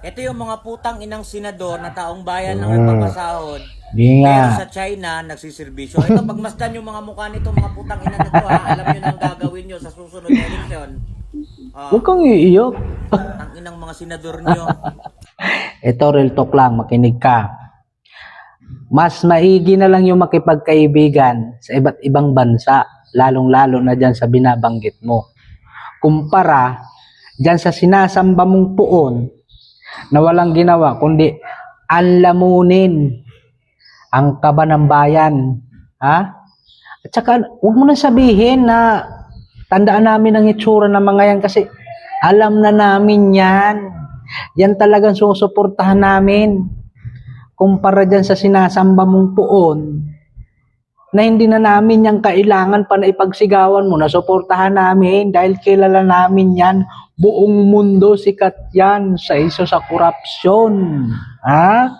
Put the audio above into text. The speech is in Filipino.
Ito yung mga putang inang senador na taong bayan lang nagpapasahod. Di Pero nga. sa China, nagsiservisyo. Ito, pagmasdan yung mga mukha nito, mga putang ina na to ha. Alam nyo na ang gagawin nyo sa susunod na eleksyon. Huwag Ah, kang iiyak. tang inang mga senador nyo. Ito, real talk lang. Makinig ka. Mas maigi na lang yung makipagkaibigan sa iba't ibang bansa, lalong-lalo na dyan sa binabanggit mo. Kumpara dyan sa sinasamba mong puon na walang ginawa, kundi anlamunin ang kaba ng bayan. Ha? At saka, huwag mo na sabihin na tandaan namin ang itsura ng mga yan kasi alam na namin yan. Yan talagang susuportahan namin. Kumpara dyan sa sinasamba mong puon, na hindi na namin yung kailangan pa na ipagsigawan mo, na suportahan namin dahil kilala namin yan. Buong mundo sikat yan sa iso sa korupsyon. Ha?